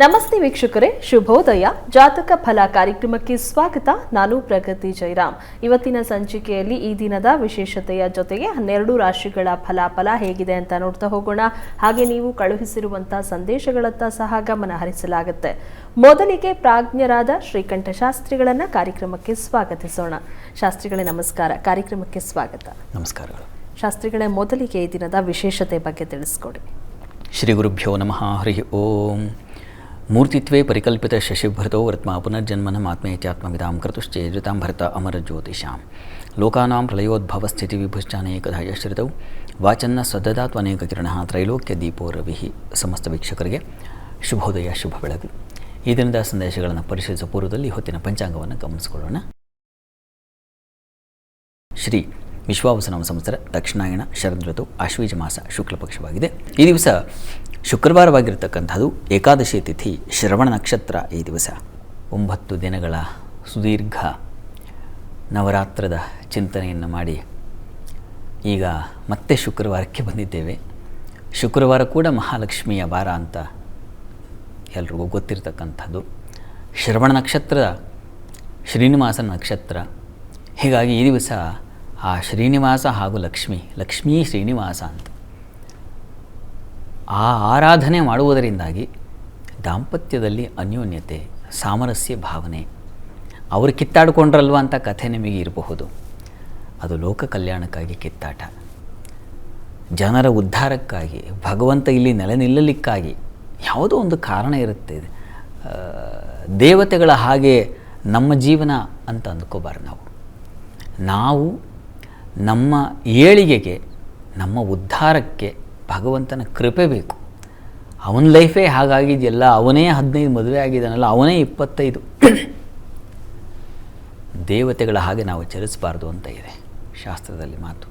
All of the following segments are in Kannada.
ನಮಸ್ತೆ ವೀಕ್ಷಕರೇ, ಶುಭೋದಯ. ಜಾತಕ ಫಲ ಕಾರ್ಯಕ್ರಮಕ್ಕೆ ಸ್ವಾಗತ. ನಾನು ಪ್ರಗತಿ ಜೈರಾಮ್. ಇವತ್ತಿನ ಸಂಚಿಕೆಯಲ್ಲಿ ಈ ದಿನದ ವಿಶೇಷತೆಯ ಜೊತೆಗೆ 12 ರಾಶಿಗಳ ಫಲಾಫಲ ಹೇಗಿದೆ ಅಂತ ನೋಡ್ತಾ ಹೋಗೋಣ. ಹಾಗೆ ನೀವು ಕಳುಹಿಸಿರುವಂತಹ ಸಂದೇಶಗಳತ್ತ ಸಹ ಗಮನ ಹರಿಸಲಾಗುತ್ತೆ. ಮೊದಲಿಗೆ ಪ್ರಾಜ್ಞರಾದ ಶ್ರೀಕಂಠ ಶಾಸ್ತ್ರಿಗಳನ್ನ ಕಾರ್ಯಕ್ರಮಕ್ಕೆ ಸ್ವಾಗತಿಸೋಣ. ಶಾಸ್ತ್ರಿಗಳೇ ನಮಸ್ಕಾರ, ಕಾರ್ಯಕ್ರಮಕ್ಕೆ ಸ್ವಾಗತ. ನಮಸ್ಕಾರಗಳು. ಶಾಸ್ತ್ರಿಗಳೇ, ಮೊದಲಿಗೆ ಈ ದಿನದ ವಿಶೇಷತೆ ಬಗ್ಗೆ ತಿಳಿಸ್ಕೊಡಿ. ಶ್ರೀ ಗುರುಭ್ಯೋ ನಮಃ. ಹರಿ ಓಂ. ಮೂರ್ತಿತ್ವೇ ಪರಿಕಲ್ಪಿತ ಶಶಿಭೃತೋ ವರ್ತ್ಮ ಪುನರ್ಜನ್ಮನ ಆತ್ಮೇತ್ಯಾತ್ಮವಿದಾಂ ಕರ್ತುಶ್ಚೇಜತಾಂ ಭರತ ಅಮರ ಜ್ಯೋತಿಷಾಂ ಲೋಕಾನಾಂ ಪ್ರಳಯೋದ್ಭವ ಸ್ಥಿತಿ ವಿಭುಶ್ಚಾನೇಕಧ ಯಶ್ರಿತೌ ವಾಚನ್ನ ಸದದಾತ್ವನೇಕ ಕಿರಣ ತ್ರೈಲೋಕ್ಯ ದೀಪೋ ರವಿಹಿ. ಸಮಸ್ತ ವೀಕ್ಷಕರಿಗೆ ಶುಭೋದಯ, ಶುಭ ಬೆಳಗು. ಈ ದಿನದ ಸಂದೇಶಗಳನ್ನು ಪರಿಶೀಲಿಸುವ ಪೂರ್ವದಲ್ಲಿ ಹೊತ್ತಿನ ಪಂಚಾಂಗವನ್ನು ಗಮನಿಸಿಕೊಳ್ಳೋಣ. ಶ್ರೀ ವಿಶ್ವಾವಸುನಾಮ ಸಂವತ್ಸರ ದಕ್ಷಿಣಾಯಣ ಶರದ್ ಋತು ಆಶ್ವೀಜ ಮಾಸ ಶುಕ್ಲ ಪಕ್ಷವಾಗಿದೆ. ಈ ದಿವಸ ಶುಕ್ರವಾರವಾಗಿರ್ತಕ್ಕಂಥದ್ದು. ಏಕಾದಶಿ ತಿಥಿ, ಶ್ರವಣ ನಕ್ಷತ್ರ. ಈ ದಿವಸ 9 ದಿನಗಳ ಸುದೀರ್ಘ ನವರಾತ್ರದ ಚಿಂತನೆಯನ್ನು ಮಾಡಿ ಈಗ ಮತ್ತೆ ಶುಕ್ರವಾರಕ್ಕೆ ಬಂದಿದ್ದೇವೆ. ಶುಕ್ರವಾರ ಕೂಡ ಮಹಾಲಕ್ಷ್ಮಿಯ ವಾರ ಅಂತ ಎಲ್ರಿಗೂ ಗೊತ್ತಿರತಕ್ಕಂಥದ್ದು. ಶ್ರವಣ ನಕ್ಷತ್ರ ಶ್ರೀನಿವಾಸನ ನಕ್ಷತ್ರ. ಹೀಗಾಗಿ ಈ ದಿವಸ ಆ ಶ್ರೀನಿವಾಸ ಹಾಗೂ ಲಕ್ಷ್ಮೀ ಶ್ರೀನಿವಾಸ ಅಂತ ಆ ಆರಾಧನೆ ಮಾಡುವುದರಿಂದಾಗಿ ದಾಂಪತ್ಯದಲ್ಲಿ ಅನ್ಯೋನ್ಯತೆ, ಸಾಮರಸ್ಯ ಭಾವನೆ. ಅವರು ಕಿತ್ತಾಡಿಕೊಂಡ್ರಲ್ವ ಅಂತ ಕಥೆ ನಿಮಗೆ ಇರಬಹುದು. ಅದು ಲೋಕ ಕಲ್ಯಾಣಕ್ಕಾಗಿ ಕಿತ್ತಾಟ, ಜನರ ಉದ್ಧಾರಕ್ಕಾಗಿ, ಭಗವಂತ ಇಲ್ಲಿ ನೆಲೆ ನಿಲ್ಲಲಿಕ್ಕಾಗಿ ಯಾವುದೋ ಒಂದು ಕಾರಣ ಇರುತ್ತೆ. ದೇವತೆಗಳ ಹಾಗೆ ನಮ್ಮ ಜೀವನ ಅಂತ ಅಂದ್ಕೋಬಾರ್ದು. ನಾವು ನಮ್ಮ ಏಳಿಗೆಗೆ, ನಮ್ಮ ಉದ್ಧಾರಕ್ಕೆ ಭಗವಂತನ ಕೃಪೆ ಬೇಕು. ಅವನ ಲೈಫೇ ಹಾಗಾಗಿದೆಯಲ್ಲ, ಅವನೇ 15 ಮದುವೆ ಆಗಿದ್ದಾನಲ್ಲ, ಅವನೇ 25. ದೇವತೆಗಳ ಹಾಗೆ ನಾವು ಚಲಿಸಬಾರ್ದು ಅಂತ ಇದೆ ಶಾಸ್ತ್ರದಲ್ಲಿ ಮಾತು.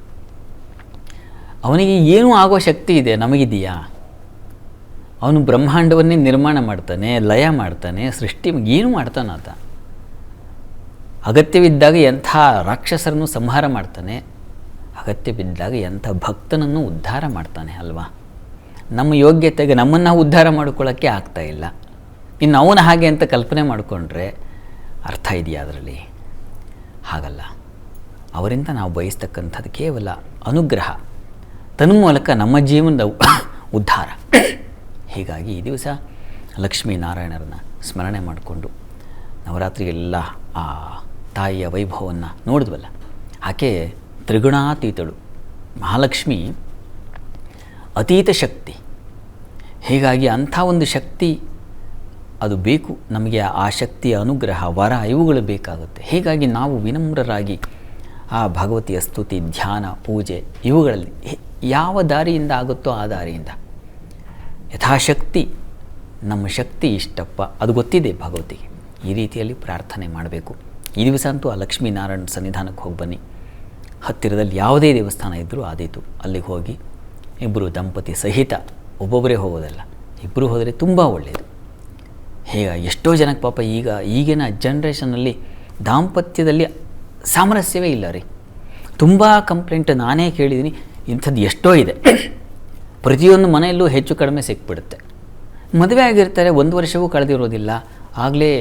ಅವನಿಗೆ ಏನೂ ಆಗೋ ಶಕ್ತಿ ಇದೆ, ನಮಗಿದೆಯಾ? ಅವನು ಬ್ರಹ್ಮಾಂಡವನ್ನೇ ನಿರ್ಮಾಣ ಮಾಡ್ತಾನೆ, ಲಯ ಮಾಡ್ತಾನೆ, ಸೃಷ್ಟಿ ಏನು ಮಾಡ್ತಾನೆ ಆತ. ಅಗತ್ಯವಿದ್ದಾಗ ಎಂಥ ರಾಕ್ಷಸರನ್ನು ಸಂಹಾರ ಮಾಡ್ತಾನೆ, ಅಗತ್ಯ ಬಿದ್ದಾಗ ಎಂಥ ಭಕ್ತನನ್ನು ಉದ್ಧಾರ ಮಾಡ್ತಾನೆ ಅಲ್ವಾ? ನಮ್ಮ ಯೋಗ್ಯತೆಗೆ ನಮ್ಮನ್ನು ಉದ್ಧಾರ ಮಾಡ್ಕೊಳ್ಳೋಕ್ಕೆ ಆಗ್ತಾಯಿಲ್ಲ. ಇನ್ನು ಅವನ ಹಾಗೆ ಅಂತ ಕಲ್ಪನೆ ಮಾಡಿಕೊಂಡ್ರೆ ಅರ್ಥ ಇದೆಯಾ ಅದರಲ್ಲಿ? ಹಾಗಲ್ಲ. ಅವರಿಂದ ನಾವು ಬಯಸ್ತಕ್ಕಂಥದ್ದು ಕೇವಲ ಅನುಗ್ರಹ, ತನ್ಮೂಲಕ ನಮ್ಮ ಜೀವನದ ಉದ್ಧಾರ. ಹೀಗಾಗಿ ಈ ದಿವಸ ಲಕ್ಷ್ಮೀನಾರಾಯಣರನ್ನು ಸ್ಮರಣೆ ಮಾಡಿಕೊಂಡು ನವರಾತ್ರಿಗೆಲ್ಲ ಆ ತಾಯಿಯ ವೈಭವವನ್ನು ನೋಡಿದ್ವಲ್ಲ. ಆಕೆ ತ್ರಿಗುಣಾತೀತಳು. ಮಹಾಲಕ್ಷ್ಮಿ ಅತೀತ ಶಕ್ತಿ. ಹೀಗಾಗಿ ಅಂಥ ಒಂದು ಶಕ್ತಿ ಅದು ಬೇಕು ನಮಗೆ. ಆ ಶಕ್ತಿಯ ಅನುಗ್ರಹ, ವರ ಇವುಗಳು ಬೇಕಾಗುತ್ತೆ. ಹೀಗಾಗಿ ನಾವು ವಿನಮ್ರರಾಗಿ ಆ ಭಗವತಿಯ ಸ್ತುತಿ, ಧ್ಯಾನ, ಪೂಜೆ ಇವುಗಳಲ್ಲಿ ಯಾವ ದಾರಿಯಿಂದ ಆಗುತ್ತೋ ಆ ದಾರಿಯಿಂದ ಯಥಾಶಕ್ತಿ ನಮ್ಮ ಶಕ್ತಿ ಇಷ್ಟಪ್ಪ ಅದು ಗೊತ್ತಿದೆ ಭಗವತಿಗೆ. ಈ ರೀತಿಯಲ್ಲಿ ಪ್ರಾರ್ಥನೆ ಮಾಡಬೇಕು. ಈ ದಿವಸ ಅಂತೂ ಆ ಲಕ್ಷ್ಮೀನಾರಾಯಣ ಸನ್ನಿಧಾನಕ್ಕೆ ಹೋಗಿ ಬನ್ನಿ. ಹತ್ತಿರದಲ್ಲಿ ಯಾವುದೇ ದೇವಸ್ಥಾನ ಇದ್ದರೂ ಆದೀತು, ಅಲ್ಲಿಗೆ ಹೋಗಿ ಇಬ್ಬರು ದಂಪತಿ ಸಹಿತ, ಒಬ್ಬೊಬ್ಬರೇ ಹೋಗೋದಲ್ಲ, ಇಬ್ಬರು ಹೋದರೆ ತುಂಬ ಒಳ್ಳೆಯದು. ಹೀಗಾಗಿ ಎಷ್ಟೋ ಜನಕ್ಕೆ ಪಾಪ ಈಗಿನ ಜನ್ರೇಷನ್ನಲ್ಲಿ ದಾಂಪತ್ಯದಲ್ಲಿ ಸಾಮರಸ್ಯವೇ ಇಲ್ಲ ರೀ. ತುಂಬ ಕಂಪ್ಲೇಂಟ್ ನಾನೇ ಕೇಳಿದ್ದೀನಿ. ಇಂಥದ್ದು ಎಷ್ಟೋ ಇದೆ. ಪ್ರತಿಯೊಂದು ಮನೆಯಲ್ಲೂ ಹೆಚ್ಚು ಕಡಿಮೆ ಸಿಕ್ಬಿಡುತ್ತೆ. ಮದುವೆ ಆಗಿರ್ತಾರೆ, 1 ವರ್ಷವೂ ಕಳೆದಿರೋದಿಲ್ಲ, ಆಗಲೇ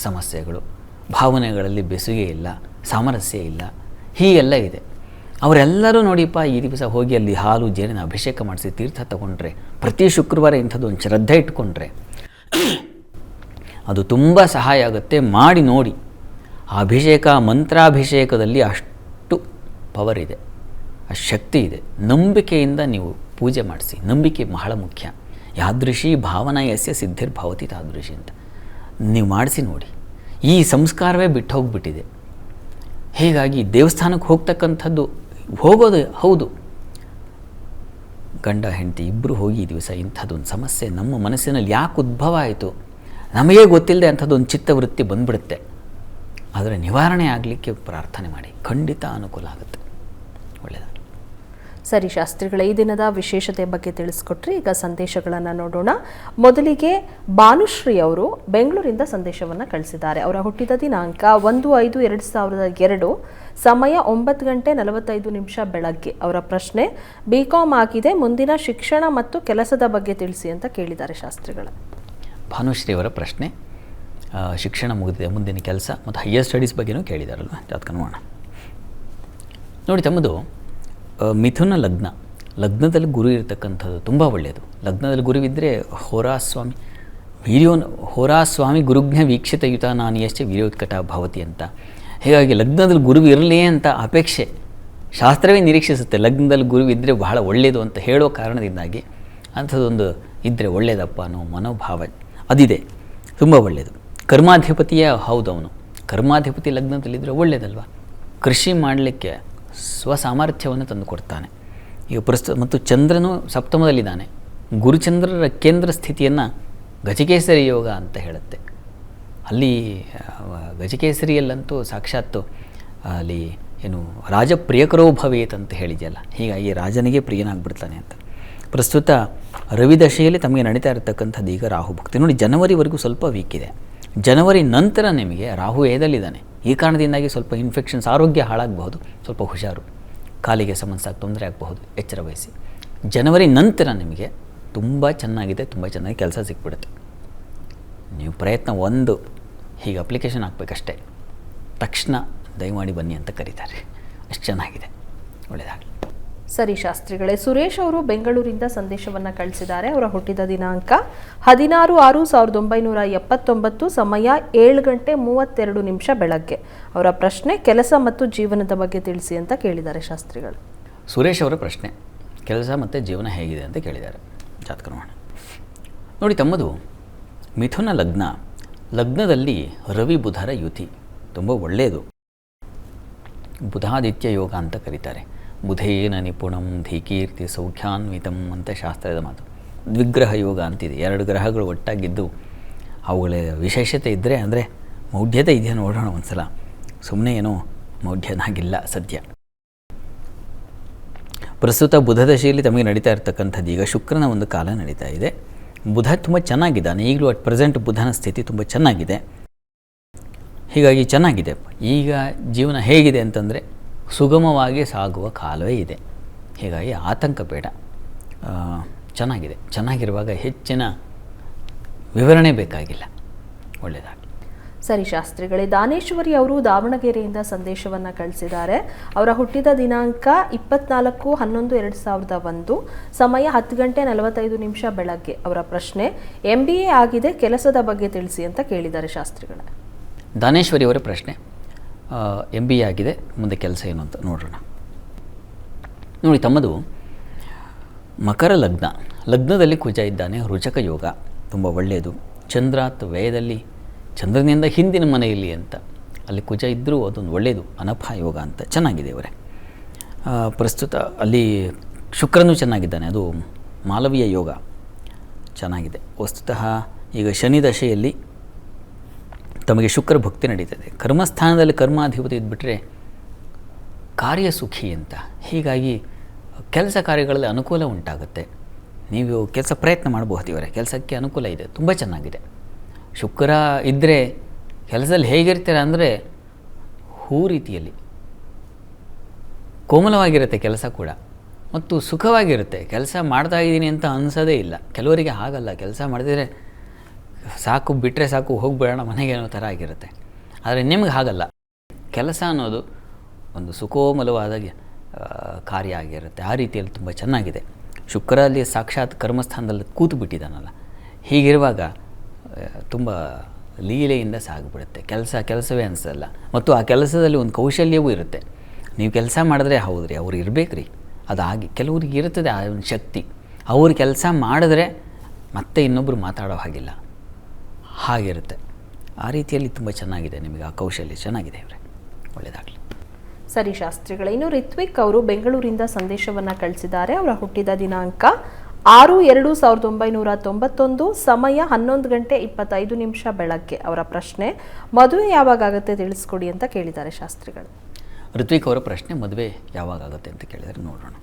ಸಮಸ್ಯೆಗಳು, ಭಾವನೆಗಳಲ್ಲಿ ಬೆಸುಗೆ ಇಲ್ಲ, ಸಾಮರಸ್ಯ ಇಲ್ಲ, ಹೀಗೆಲ್ಲ ಇದೆ. ಅವರೆಲ್ಲರೂ ನೋಡಿಪ್ಪ ಈ ದಿವಸ ಹೋಗಿ ಅಲ್ಲಿ ಹಾಲು ಜೇನಿನ ಅಭಿಷೇಕ ಮಾಡಿಸಿ ತೀರ್ಥ ತಗೊಂಡ್ರೆ, ಪ್ರತಿ ಶುಕ್ರವಾರ ಇಂಥದ್ದು ಒಂದು ಶ್ರದ್ಧೆ ಇಟ್ಕೊಂಡ್ರೆ ಅದು ತುಂಬ ಸಹಾಯ ಆಗುತ್ತೆ. ಮಾಡಿ ನೋಡಿ. ಆ ಅಭಿಷೇಕ, ಮಂತ್ರಾಭಿಷೇಕದಲ್ಲಿ ಅಷ್ಟು ಪವರ್ ಇದೆ, ಅಷ್ಟು ಶಕ್ತಿ ಇದೆ. ನಂಬಿಕೆಯಿಂದ ನೀವು ಪೂಜೆ ಮಾಡಿಸಿ. ನಂಬಿಕೆ ಬಹಳ ಮುಖ್ಯ. ಯಾದೃಶಿ ಭಾವನಾ ಯಸ್ಯ ಸಿದ್ಧಿರ್ಭವತಿ ತಾದೃಶಿ ಅಂತ ನೀವು ಮಾಡಿಸಿ ನೋಡಿ. ಈ ಸಂಸ್ಕಾರವೇ ಬಿಟ್ಟು ಹೋಗಿಬಿಟ್ಟಿದೆ. ಹೀಗಾಗಿ ದೇವಸ್ಥಾನಕ್ಕೆ ಹೋಗ್ತಕ್ಕಂಥದ್ದು ಹೋಗೋದು ಹೌದು, ಗಂಡ ಹೆಂಡತಿ ಇಬ್ಬರು ಹೋಗಿ ಈ ದಿವಸ ಇಂಥದ್ದೊಂದು ಸಮಸ್ಯೆ ನಮ್ಮ ಮನಸ್ಸಿನಲ್ಲಿ ಯಾಕೆ ಉದ್ಭವ ಆಯಿತು ನಮಗೇ ಗೊತ್ತಿಲ್ಲದೆ ಅಂಥದ್ದೊಂದು ಚಿತ್ತವೃತ್ತಿ ಬಂದ್ಬಿಡುತ್ತೆ. ಆದರೆ ನಿವಾರಣೆ ಆಗಲಿಕ್ಕೆ ಪ್ರಾರ್ಥನೆ ಮಾಡಿ, ಖಂಡಿತ ಅನುಕೂಲ ಆಗುತ್ತೆ. ಒಳ್ಳೆಯದಾಗಲಿ. ಸರಿ ಶಾಸ್ತ್ರಿಗಳ, ಈ ದಿನದ ವಿಶೇಷತೆ ಬಗ್ಗೆ ತಿಳಿಸ್ಕೊಟ್ರಿ. ಈಗ ಸಂದೇಶಗಳನ್ನು ನೋಡೋಣ. ಮೊದಲಿಗೆ ಭಾನುಶ್ರೀ ಅವರು ಬೆಂಗಳೂರಿಂದ ಸಂದೇಶವನ್ನು ಕಳಿಸಿದ್ದಾರೆ. ಅವರ ಹುಟ್ಟಿದ ದಿನಾಂಕ 1/5/2002, ಸಮಯ 9:45 ಬೆಳಗ್ಗೆ. ಅವರ ಪ್ರಶ್ನೆ, BCom ಆಗಿದೆ, ಮುಂದಿನ ಶಿಕ್ಷಣ ಮತ್ತು ಕೆಲಸದ ಬಗ್ಗೆ ತಿಳಿಸಿ ಅಂತ ಕೇಳಿದ್ದಾರೆ ಶಾಸ್ತ್ರಿಗಳ. ಭಾನುಶ್ರೀ ಅವರ ಪ್ರಶ್ನೆ, ಶಿಕ್ಷಣ ಮುಗಿದಿದೆ, ಮುಂದಿನ ಕೆಲಸ ಮತ್ತು ಹೈಯರ್ ಸ್ಟಡೀಸ್ ಬಗ್ಗೆನೂ ಕೇಳಿದಾರಲ್ವ, ಜಾತಕ ನೋಡೋಣ. ನೋಡಿ ತಮ್ಮದು ಮಿಥುನ ಲಗ್ನ, ಲಗ್ನದಲ್ಲಿ ಗುರು ಇರತಕ್ಕಂಥದ್ದು ತುಂಬ ಒಳ್ಳೆಯದು. ಲಗ್ನದಲ್ಲಿ ಗುರುವಿದ್ದರೆ ಹೋರಾಸ್ವಾಮಿ ಗುರುಜ್ಞ ವೀಕ್ಷಿತಯುತ ನಾನಿಯಶ್ಚ ವೀರ್ಯೋತ್ಕಟ ಭವತಿ ಅಂತ. ಹೀಗಾಗಿ ಲಗ್ನದಲ್ಲಿ ಗುರು ಇರಲಿ ಅಂತ ಅಪೇಕ್ಷೆ ಶಾಸ್ತ್ರವೇ ನಿರೀಕ್ಷಿಸುತ್ತೆ. ಲಗ್ನದಲ್ಲಿ ಗುರುವಿದ್ದರೆ ಬಹಳ ಒಳ್ಳೆಯದು ಅಂತ ಹೇಳೋ ಕಾರಣದಿಂದಾಗಿ ಅಂಥದ್ದೊಂದು ಇದ್ದರೆ ಒಳ್ಳೆಯದಪ್ಪ ಅನ್ನೋ ಮನೋಭಾವ ಅದಿದೆ, ತುಂಬ ಒಳ್ಳೆಯದು. ಕರ್ಮಾಧಿಪತಿಯೇ ಹೌದು, ಅವನು ಕರ್ಮಾಧಿಪತಿ ಲಗ್ನದಲ್ಲಿದ್ದರೆ ಒಳ್ಳೆಯದಲ್ವ. ಕೃಷಿ ಮಾಡಲಿಕ್ಕೆ ಸ್ವಸಾಮರ್ಥ್ಯವನ್ನು ತಂದು ಕೊಡ್ತಾನೆ. ಈಗ ಮತ್ತು ಚಂದ್ರನು ಸಪ್ತಮದಲ್ಲಿದ್ದಾನೆ. ಗುರುಚಂದ್ರರ ಕೇಂದ್ರ ಸ್ಥಿತಿಯನ್ನು ಗಜಕೇಸರಿ ಯೋಗ ಅಂತ ಹೇಳುತ್ತೆ. ಅಲ್ಲಿ ಗಜಕೇಸರಿಯಲ್ಲಂತೂ ಸಾಕ್ಷಾತ್ತು ಅಲ್ಲಿ ಏನು ರಾಜಪ್ರಿಯಕರೋ ಭವೇತ್ ಅಂತ ಹೇಳಿದೆಯಲ್ಲ, ಹೀಗಾಗಿ ರಾಜನಿಗೆ ಪ್ರಿಯನಾಗ್ಬಿಡ್ತಾನೆ ಅಂತ. ಪ್ರಸ್ತುತ ರವಿದಶೆಯಲ್ಲಿ ತಮಗೆ ನಡೀತಾ ಇರತಕ್ಕಂಥದ್ದು ಈಗ ರಾಹು ಭಕ್ತಿ. ನೋಡಿ, ಜನವರಿವರೆಗೂ ಸ್ವಲ್ಪ ವೀಕ್ ಇದೆ. ಜನವರಿ ನಂತರ ನಿಮಗೆ ರಾಹು ಏದಲ್ಲಿದ್ದಾನೆ. ಈ ಕಾರಣದಿಂದಾಗಿ ಸ್ವಲ್ಪ ಇನ್ಫೆಕ್ಷನ್ಸ್, ಆರೋಗ್ಯ ಹಾಳಾಗಬಹುದು, ಸ್ವಲ್ಪ ಹುಷಾರು. ಕಾಲಿಗೆ ಸಮಸ್ಯೆ ತೊಂದರೆ ಆಗಬಹುದು, ಎಚ್ಚರ ವಹಿಸಿ. ಜನವರಿ ನಂತರ ನಿಮಗೆ ತುಂಬ ಚೆನ್ನಾಗಿದೆ, ತುಂಬ ಚೆನ್ನಾಗಿ ಕೆಲಸ ಸಿಕ್ಬಿಡುತ್ತೆ. ನೀವು ಪ್ರಯತ್ನ ಒಂದು ಹೀಗೆ ಅಪ್ಲಿಕೇಶನ್ ಹಾಕಬೇಕಷ್ಟೇ, ತಕ್ಷಣ ದಯಮಾಡಿ ಬನ್ನಿ ಅಂತ ಕರೀತಾರೆ. ಅಷ್ಟು ಚೆನ್ನಾಗಿದೆ, ಒಳ್ಳೆಯದಾಗಲಿ. ಸರಿ ಶಾಸ್ತ್ರಿಗಳೇ, ಸುರೇಶ್ ಅವರು ಬೆಂಗಳೂರಿಂದ ಸಂದೇಶವನ್ನು ಕಳಿಸಿದ್ದಾರೆ. ಅವರ ಹುಟ್ಟಿದ ದಿನಾಂಕ 16/6/1979, ಸಮಯ 7:32 ಬೆಳಗ್ಗೆ. ಅವರ ಪ್ರಶ್ನೆ, ಕೆಲಸ ಮತ್ತು ಜೀವನದ ಬಗ್ಗೆ ತಿಳಿಸಿ ಅಂತ ಕೇಳಿದ್ದಾರೆ ಶಾಸ್ತ್ರಿಗಳು. ಸುರೇಶ್ ಅವರ ಪ್ರಶ್ನೆ, ಕೆಲಸ ಮತ್ತು ಜೀವನ ಹೇಗಿದೆ ಅಂತ ಕೇಳಿದ್ದಾರೆ. ಜಾತಕ ನೋಡೋಣ. ನೋಡಿ ತಮ್ಮದು ಮಿಥುನ ಲಗ್ನ, ಲಗ್ನದಲ್ಲಿ ರವಿ ಬುಧರ ಯುತಿ ತುಂಬ ಒಳ್ಳೆಯದು. ಬುಧಾದಿತ್ಯ ಯೋಗ ಅಂತ ಕರೀತಾರೆ. ಬುಧೇನ ನಿಪುಣಂ ಧೀಕೀರ್ತಿ ಸೌಖ್ಯಾನ್ವಿತಂ ಅಂತ ಶಾಸ್ತ್ರದ ಮಾತು. ದ್ವಿಗ್ರಹ ಯೋಗ ಅಂತಿದೆ. 2 ಗ್ರಹಗಳು ಒಟ್ಟಾಗಿದ್ದು ಅವುಗಳ ವಿಶೇಷತೆ ಇದ್ದರೆ, ಅಂದರೆ ಮೌಢ್ಯತೆ ಇದೆಯಾ ನೋಡೋಣ ಒಂದು ಸಲ. ಸುಮ್ಮನೆ ಏನೋ ಮೌಢ್ಯನಾಗಿಲ್ಲ ಸದ್ಯ. ಪ್ರಸ್ತುತ ಬುಧ ದಶೆಯಲ್ಲಿ ತಮಗೆ ನಡೀತಾ ಇರತಕ್ಕಂಥದ್ದು ಈಗ ಶುಕ್ರನ ಒಂದು ಕಾಲ ನಡೀತಾ ಇದೆ. ಬುಧ ತುಂಬ ಚೆನ್ನಾಗಿದ್ದಾನೆ ಈಗಲೂ. ಅಟ್ ಪ್ರೆಸೆಂಟ್ ಬುಧನ ಸ್ಥಿತಿ ತುಂಬ ಚೆನ್ನಾಗಿದೆ. ಹೀಗಾಗಿ ಚೆನ್ನಾಗಿದೆ. ಈಗ ಜೀವನ ಹೇಗಿದೆ ಅಂತಂದರೆ ಸುಗಮವಾಗಿ ಸಾಗುವ ಕಾಲವೇ ಇದೆ. ಹೀಗಾಗಿ ಆತಂಕ ಬೇಡ, ಚೆನ್ನಾಗಿದೆ. ಚೆನ್ನಾಗಿರುವಾಗ ಹೆಚ್ಚಿನ ವಿವರಣೆ ಬೇಕಾಗಿಲ್ಲ, ಒಳ್ಳೆಯದಾಗಲಿ. ಸರಿ ಶಾಸ್ತ್ರಿಗಳೇ, ದಾನೇಶ್ವರಿ ಅವರು ದಾವಣಗೆರೆಯಿಂದ ಸಂದೇಶವನ್ನು ಕಳಿಸಿದ್ದಾರೆ. ಅವರ ಹುಟ್ಟಿದ ದಿನಾಂಕ 24/11/2001, ಸಮಯ 10:45 ಬೆಳಗ್ಗೆ. ಅವರ ಪ್ರಶ್ನೆ, MBA ಆಗಿದೆ, ಕೆಲಸದ ಬಗ್ಗೆ ತಿಳಿಸಿ ಅಂತ ಕೇಳಿದ್ದಾರೆ ಶಾಸ್ತ್ರಿಗಳೇ. ದಾನೇಶ್ವರಿ ಅವರ ಪ್ರಶ್ನೆ, MBA ಆಗಿದೆ, ಮುಂದೆ ಕೆಲಸ ಏನು ಅಂತ ನೋಡೋಣ. ನೋಡಿ ತಮ್ಮದು ಮಕರ ಲಗ್ನ, ಲಗ್ನದಲ್ಲಿ ಕುಜ ಇದ್ದಾನೆ, ರುಚಕ ಯೋಗ ತುಂಬ ಒಳ್ಳೆಯದು. ಚಂದ್ರಾತ್ ವ್ಯಯದಲ್ಲಿ, ಚಂದ್ರನಿಂದ ಹಿಂದಿನ ಮನೆಯಲ್ಲಿ ಅಂತ ಅಲ್ಲಿ ಕುಜ ಇದ್ದರೂ ಅದೊಂದು ಒಳ್ಳೆಯದು. ಅನಫ ಯೋಗ ಅಂತ ಚೆನ್ನಾಗಿದೆ ಇವರೇ. ಪ್ರಸ್ತುತ ಅಲ್ಲಿ ಶುಕ್ರನೂ ಚೆನ್ನಾಗಿದ್ದಾನೆ, ಅದು ಮಾಲವೀಯ ಯೋಗ ಚೆನ್ನಾಗಿದೆ. ವಸ್ತುತಃ ಈಗ ಶನಿ ದಶೆಯಲ್ಲಿ ತಮಗೆ ಶುಕ್ರ ಭಕ್ತಿ ನಡೀತದೆ. ಕರ್ಮಸ್ಥಾನದಲ್ಲಿ ಕರ್ಮಾಧಿಪತಿ ಇದ್ಬಿಟ್ರೆ ಕಾರ್ಯಸುಖಿ ಅಂತ. ಹೀಗಾಗಿ ಕೆಲಸ ಕಾರ್ಯಗಳಲ್ಲಿ ಅನುಕೂಲ ಉಂಟಾಗುತ್ತೆ. ನೀವು ಕೆಲಸ ಪ್ರಯತ್ನ ಮಾಡಬಹುದು. ಇವರೇ ಕೆಲಸಕ್ಕೆ ಅನುಕೂಲ ಇದೆ, ತುಂಬ ಚೆನ್ನಾಗಿದೆ. ಶುಕ್ರ ಇದ್ದರೆ ಕೆಲಸದಲ್ಲಿ ಹೇಗಿರ್ತೀರ ಅಂದರೆ ಹೂ ರೀತಿಯಲ್ಲಿ ಕೋಮಲವಾಗಿರುತ್ತೆ ಕೆಲಸ ಕೂಡ, ಮತ್ತು ಸುಖವಾಗಿರುತ್ತೆ. ಕೆಲಸ ಮಾಡ್ತಾ ಇದ್ದೀನಿ ಅಂತ ಅನಿಸೋದೇ ಇಲ್ಲ. ಕೆಲವರಿಗೆ ಹಾಗಲ್ಲ, ಕೆಲಸ ಮಾಡಿದರೆ ಸಾಕು, ಬಿಟ್ಟರೆ ಸಾಕು, ಹೋಗಿಬಿಡೋಣ ಮನೆಗೆ ಅನ್ನೋ ಥರ ಆಗಿರುತ್ತೆ. ಆದರೆ ನಿಮ್ಗೆ ಹಾಗಲ್ಲ. ಕೆಲಸ ಅನ್ನೋದು ಒಂದು ಸುಕೋಮಲವಾದ ಕಾರ್ಯ ಆಗಿರುತ್ತೆ. ಆ ರೀತಿಯಲ್ಲಿ ತುಂಬ ಚೆನ್ನಾಗಿದೆ. ಶುಕ್ರ ಅಲ್ಲಿ ಸಾಕ್ಷಾತ್ ಕರ್ಮಸ್ಥಾನದಲ್ಲಿ ಕೂತು ಬಿಟ್ಟಿದ್ದಾನಲ್ಲ, ಹೀಗಿರುವಾಗ ತುಂಬ ಲೀಲೆಯಿಂದ ಸಾಗಿಬಿಡುತ್ತೆ. ಕೆಲಸವೇ ಅನಿಸಲ್ಲ. ಮತ್ತು ಆ ಕೆಲಸದಲ್ಲಿ ಒಂದು ಕೌಶಲ್ಯವೂ ಇರುತ್ತೆ. ನೀವು ಕೆಲಸ ಮಾಡಿದ್ರೆ ಹೌದ್ರಿ, ಅವ್ರು ಇರಬೇಕು ರೀ, ಅದಾಗಿ ಕೆಲವ್ರಿಗೆ ಇರ್ತದೆ ಆ ಒಂದು ಶಕ್ತಿ. ಅವ್ರು ಕೆಲಸ ಮಾಡಿದ್ರೆ ಮತ್ತೆ ಇನ್ನೊಬ್ಬರು ಮಾತಾಡೋ ಹಾಗಿಲ್ಲ, ಹಾಗಿರುತ್ತೆ. ಆ ರೀತಿಯಲ್ಲಿ ತುಂಬ ಚೆನ್ನಾಗಿದೆ. ನಿಮಗೆ ಆ ಕೌಶಲ್ಯ ಚೆನ್ನಾಗಿದೆ ಇವರೇ, ಒಳ್ಳೆಯದಾಗಲಿ. ಸರಿ ಶಾಸ್ತ್ರಿಗಳೇ, ಇನ್ನು ರಿತ್ವಿಕ್ ಅವರು ಬೆಂಗಳೂರಿಂದ ಸಂದೇಶವನ್ನು ಕಳಿಸಿದ್ದಾರೆ. ಅವರ ಹುಟ್ಟಿದ ದಿನಾಂಕ 6/2/1991, ಸಮಯ 11:25 ಬೆಳಗ್ಗೆ. ಅವರ ಪ್ರಶ್ನೆ, ಮದುವೆ ಯಾವಾಗ ಆಗುತ್ತೆ ತಿಳಿಸ್ಕೊಡಿ ಅಂತ ಕೇಳಿದ್ದಾರೆ ಶಾಸ್ತ್ರಿಗಳು. ಋತ್ವಿಕ್ ಅವರ ಪ್ರಶ್ನೆ, ಮದುವೆ ಯಾವಾಗ ಆಗುತ್ತೆ ಅಂತ ಕೇಳಿದರೆ ನೋಡೋಣ.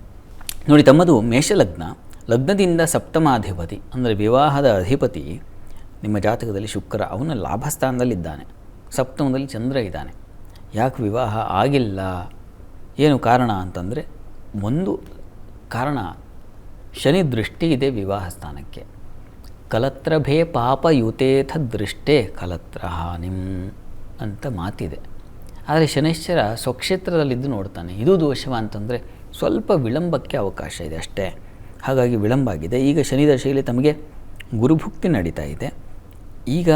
ನೋಡಿ ತಮ್ಮದು ಮೇಷಲಗ್ನ, ಲಗ್ನದಿಂದ ಸಪ್ತಮಾಧಿಪತಿ ಅಂದರೆ ವಿವಾಹದ ಅಧಿಪತಿ ನಿಮ್ಮ ಜಾತಕದಲ್ಲಿ ಶುಕ್ರ, ಅವನ ಲಾಭಸ್ಥಾನದಲ್ಲಿದ್ದಾನೆ. ಸಪ್ತಮದಲ್ಲಿ ಚಂದ್ರ ಇದ್ದಾನೆ. ಯಾಕೆ ವಿವಾಹ ಆಗಿಲ್ಲ, ಏನು ಕಾರಣ ಅಂತಂದರೆ, ಒಂದು ಕಾರಣ ಶನಿ ದೃಷ್ಟಿ ಇದೆ ವಿವಾಹ ಸ್ಥಾನಕ್ಕೆ. ಕಲತ್ರಭೇ ಪಾಪಯುತೇಥ ದೃಷ್ಟೇ ಕಲತ್ರ ಹಾನಿಂ ಅಂತ ಮಾತಿದೆ. ಆದರೆ ಶನೈಶ್ಚರ ಸ್ವಕ್ಷೇತ್ರದಲ್ಲಿದ್ದು ನೋಡ್ತಾನೆ. ಇದು ದೋಷವ ಅಂತಂದರೆ ಸ್ವಲ್ಪ ವಿಳಂಬಕ್ಕೆ ಅವಕಾಶ ಇದೆ ಅಷ್ಟೇ. ಹಾಗಾಗಿ ವಿಳಂಬ ಆಗಿದೆ. ಈಗ ಶನಿದಶೆಯಲ್ಲಿ ತಮಗೆ ಗುರುಭುಕ್ತಿ ನಡೀತಾ ಇದೆ. ಈಗ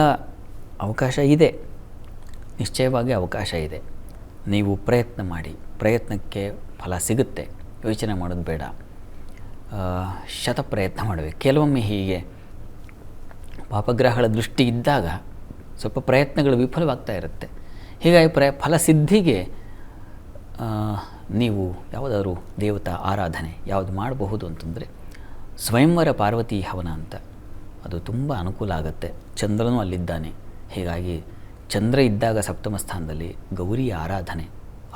ಅವಕಾಶ ಇದೆ, ನಿಶ್ಚಯವಾಗಿ ಅವಕಾಶ ಇದೆ. ನೀವು ಪ್ರಯತ್ನ ಮಾಡಿ, ಪ್ರಯತ್ನಕ್ಕೆ ಫಲ ಸಿಗುತ್ತೆ. ಯೋಚನೆ ಮಾಡೋದು ಬೇಡ, ಶತಪ್ರಯತ್ನ ಮಾಡಬೇಕು. ಕೆಲವೊಮ್ಮೆ ಹೀಗೆ ಪಾಪಗ್ರಹಗಳ ದೃಷ್ಟಿ ಇದ್ದಾಗ ಸ್ವಲ್ಪ ಪ್ರಯತ್ನಗಳು ವಿಫಲವಾಗ್ತಾ ಇರುತ್ತೆ. ಹೀಗಾಗಿ ಫಲಸಿದ್ಧಿಗೆ ನೀವು ಯಾವುದಾದ್ರು ದೇವತಾ ಆರಾಧನೆ ಯಾವುದು ಮಾಡಬಹುದು ಅಂತಂದರೆ ಸ್ವಯಂವರ ಪಾರ್ವತಿ ಹವನ ಅಂತ, ಅದು ತುಂಬ ಅನುಕೂಲ ಆಗುತ್ತೆ. ಚಂದ್ರನೂ ಅಲ್ಲಿದ್ದಾನೆ. ಹೀಗಾಗಿ ಚಂದ್ರ ಇದ್ದಾಗ ಸಪ್ತಮ ಸ್ಥಾನದಲ್ಲಿ ಗೌರಿಯ ಆರಾಧನೆ,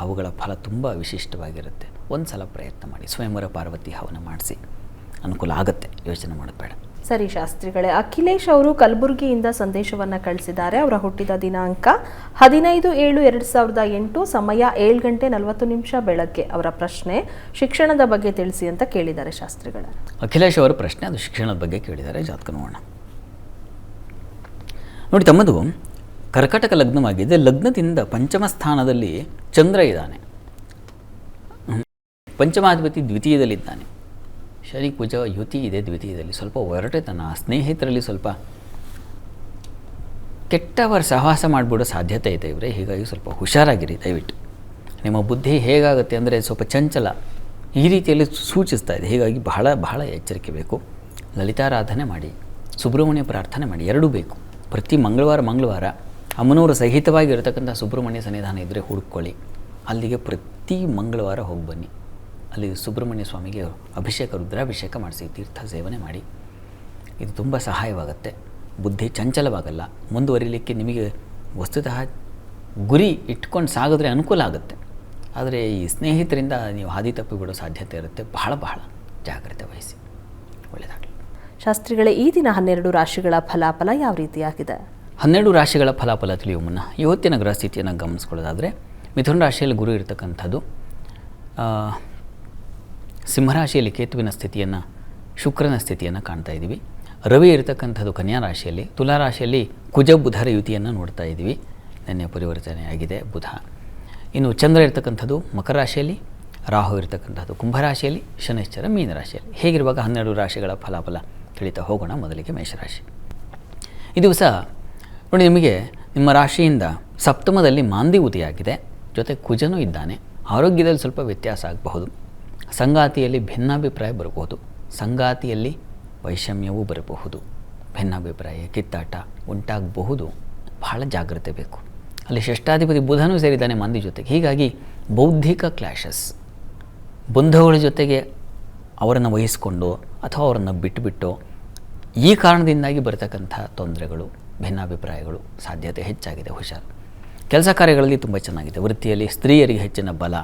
ಅವುಗಳ ಫಲ ತುಂಬ ವಿಶಿಷ್ಟವಾಗಿರುತ್ತೆ. ಒಂದು ಸಲ ಪ್ರಯತ್ನ ಮಾಡಿ, ಸ್ವಯಂವರ ಪಾರ್ವತಿ ಹವನ ಮಾಡಿಸಿ, ಅನುಕೂಲ ಆಗುತ್ತೆ. ಯೋಚನೆ ಮಾಡೋದು ಬೇಡ. ಸರಿ ಶಾಸ್ತ್ರಿಗಳೇ, ಅಖಿಲೇಶ್ ಅವರು ಕಲಬುರಗಿಯಿಂದ ಸಂದೇಶವನ್ನು ಕಳಿಸಿದ್ದಾರೆ. ಅವರ ಹುಟ್ಟಿದ ದಿನಾಂಕ 15/7/2008, ಸಮಯ 7:40 ಬೆಳಗ್ಗೆ. ಅವರ ಪ್ರಶ್ನೆ ಶಿಕ್ಷಣದ ಬಗ್ಗೆ ತಿಳಿಸಿ ಅಂತ ಕೇಳಿದ್ದಾರೆ ಶಾಸ್ತ್ರಿಗಳೇ. ಅಖಿಲೇಶ್ ಅವರ ಪ್ರಶ್ನೆ ಅದು ಶಿಕ್ಷಣದ ಬಗ್ಗೆ ಕೇಳಿದ್ದಾರೆ. ಜಾತಕ ನೋಡೋಣ. ನೋಡಿ, ತಮ್ಮದು ಕರ್ಕಟಕ ಲಗ್ನವಾಗಿದೆ. ಲಗ್ನದಿಂದ ಪಂಚಮ ಸ್ಥಾನದಲ್ಲಿ ಚಂದ್ರ ಇದ್ದಾನೆ. ಪಂಚಮಾಧಿಪತಿ ದ್ವಿತೀಯದಲ್ಲಿದ್ದಾನೆ. ಶನಿ ಕುಜ ಯುತಿ ಇದೆ ದ್ವಿತೀಯದಲ್ಲಿ. ಸ್ವಲ್ಪ ಒರಟೆತನ, ಸ್ನೇಹಿತರಲ್ಲಿ ಸ್ವಲ್ಪ ಕೆಟ್ಟವರ ಸಹವಾಸ ಮಾಡಿಬಿಡೋ ಸಾಧ್ಯತೆ ಇದೆ ಇವರೇ. ಹೀಗಾಗಿ ಸ್ವಲ್ಪ ಹುಷಾರಾಗಿರಿ ದಯವಿಟ್ಟು. ನಿಮ್ಮ ಬುದ್ಧಿ ಹೇಗಾಗುತ್ತೆ ಅಂದರೆ ಸ್ವಲ್ಪ ಚಂಚಲ, ಈ ರೀತಿಯಲ್ಲಿ ಸೂಚಿಸ್ತಾ ಇದೆ. ಹೀಗಾಗಿ ಬಹಳ ಬಹಳ ಎಚ್ಚರಿಕೆ ಬೇಕು. ಲಲಿತಾರಾಧನೆ ಮಾಡಿ, ಸುಬ್ರಹ್ಮಣ್ಯ ಪ್ರಾರ್ಥನೆ ಮಾಡಿ, ಎರಡೂ ಬೇಕು. ಪ್ರತಿ ಮಂಗಳವಾರ ಅಮ್ಮನವರು ಸಹಿತವಾಗಿರತಕ್ಕಂಥ ಸುಬ್ರಹ್ಮಣ್ಯ ಸನ್ನಿಧಾನ ಇದ್ದರೆ ಹುಡುಕೊಳ್ಳಿ. ಅಲ್ಲಿಗೆ ಪ್ರತಿ ಮಂಗಳವಾರ ಹೋಗಿ ಬನ್ನಿ. ಅಲ್ಲಿ ಸುಬ್ರಹ್ಮಣ್ಯ ಸ್ವಾಮಿಗೆ ಅಭಿಷೇಕ, ರುದ್ರಾಭಿಷೇಕ ಮಾಡಿಸಿ, ತೀರ್ಥ ಸೇವನೆ ಮಾಡಿ. ಇದು ತುಂಬ ಸಹಾಯವಾಗುತ್ತೆ. ಬುದ್ಧಿ ಚಂಚಲವಾಗಲ್ಲ. ಮುಂದುವರಿಲಿಕ್ಕೆ ನಿಮಗೆ ವಸ್ತುತಃ ಗುರಿ ಇಟ್ಕೊಂಡು ಸಾಗಿದ್ರೆ ಅನುಕೂಲ ಆಗುತ್ತೆ. ಆದರೆ ಈ ಸ್ನೇಹಿತರಿಂದ ನೀವು ಹಾದಿ ತಪ್ಪಿ ಬಿಡೋ ಸಾಧ್ಯತೆ ಇರುತ್ತೆ. ಬಹಳ ಬಹಳ ಜಾಗ್ರತೆ ವಹಿಸಿ. ಒಳ್ಳೆಯದಾಗಲಿ. ಶಾಸ್ತ್ರಿಗಳೇ, ಈ ದಿನ 12 ರಾಶಿಗಳ ಫಲಾಫಲ ಯಾವ ರೀತಿಯಾಗಿದೆ? 12 ರಾಶಿಗಳ ಫಲಾಫಲ ತಿಳಿಯುವ ಮುನ್ನ ಇವತ್ತಿನ ಗ್ರಹ ಸ್ಥಿತಿಯನ್ನು ಗಮನಿಸ್ಕೊಳ್ಳೋದಾದರೆ, ಮಿಥುನ ರಾಶಿಯಲ್ಲಿ ಗುರು ಇರತಕ್ಕಂಥದ್ದು, ಸಿಂಹರಾಶಿಯಲ್ಲಿ ಕೇತುವಿನ ಸ್ಥಿತಿಯನ್ನು, ಶುಕ್ರನ ಸ್ಥಿತಿಯನ್ನು ಕಾಣ್ತಾ ಇದ್ದೀವಿ. ರವಿ ಇರತಕ್ಕಂಥದ್ದು ಕನ್ಯಾ ರಾಶಿಯಲ್ಲಿ, ತುಲಾ ರಾಶಿಯಲ್ಲಿ ಕುಜ ಬುಧರ ಯುತಿಯನ್ನು ನೋಡ್ತಾ ಇದ್ದೀವಿ. ನಿನ್ನೆ ಪರಿವರ್ತನೆಯಾಗಿದೆ ಬುಧ. ಇನ್ನು ಚಂದ್ರ ಇರತಕ್ಕಂಥದ್ದು ಮಕರ ರಾಶಿಯಲ್ಲಿ, ರಾಹು ಇರತಕ್ಕಂಥದ್ದು ಕುಂಭರಾಶಿಯಲ್ಲಿ, ಶನೈಶ್ಚರ ಮೀನರಾಶಿಯಲ್ಲಿ. ಹೇಗಿರುವಾಗ 12 ರಾಶಿಗಳ ಫಲಾಫಲ ತಿಳಿತಾ ಹೋಗೋಣ. ಮೊದಲಿಗೆ ಮೇಷರಾಶಿ. ಈ ದಿವಸ ನೋಡಿ, ನಿಮಗೆ ನಿಮ್ಮ ರಾಶಿಯಿಂದ ಸಪ್ತಮದಲ್ಲಿ ಮಾಂದಿ ಉದಿಯಾಗಿದೆ. ಜೊತೆ ಕುಜನೂ ಇದ್ದಾನೆ. ಆರೋಗ್ಯದಲ್ಲಿ ಸ್ವಲ್ಪ ವ್ಯತ್ಯಾಸ ಆಗಬಹುದು. ಸಂಗಾತಿಯಲ್ಲಿ ಭಿನ್ನಾಭಿಪ್ರಾಯ ಬರಬಹುದು. ಸಂಗಾತಿಯಲ್ಲಿ ವೈಷಮ್ಯವೂ ಬರಬಹುದು. ಭಿನ್ನಾಭಿಪ್ರಾಯ, ಕಿತ್ತಾಟ ಉಂಟಾಗಬಹುದು. ಬಹಳ ಜಾಗ್ರತೆ ಬೇಕು. ಅಲ್ಲಿ ಷಷ್ಠಾಧಿಪತಿ ಬುಧನೂ ಸೇರಿದ್ದಾನೆ ಮಾಂದಿ ಜೊತೆಗೆ. ಹೀಗಾಗಿ ಬೌದ್ಧಿಕ ಕ್ಲಾಶಸ್, ಬಂಧುಗಳ ಜೊತೆಗೆ ಅವರನ್ನು ವಹಿಸಿಕೊಂಡು ಅಥವಾ ಅವರನ್ನು ಬಿಟ್ಟುಬಿಟ್ಟು ಈ ಕಾರಣದಿಂದಾಗಿ ಬರತಕ್ಕಂಥ ತೊಂದರೆಗಳು, ಭಿನ್ನಾಭಿಪ್ರಾಯಗಳು ಸಾಧ್ಯತೆ ಹೆಚ್ಚಾಗಿದೆ. ಹುಷಾರು. ಕೆಲಸ ಕಾರ್ಯಗಳಲ್ಲಿ ತುಂಬ ಚೆನ್ನಾಗಿದೆ. ವೃತ್ತಿಯಲ್ಲಿ ಸ್ತ್ರೀಯರಿಗೆ ಹೆಚ್ಚಿನ ಬಲ,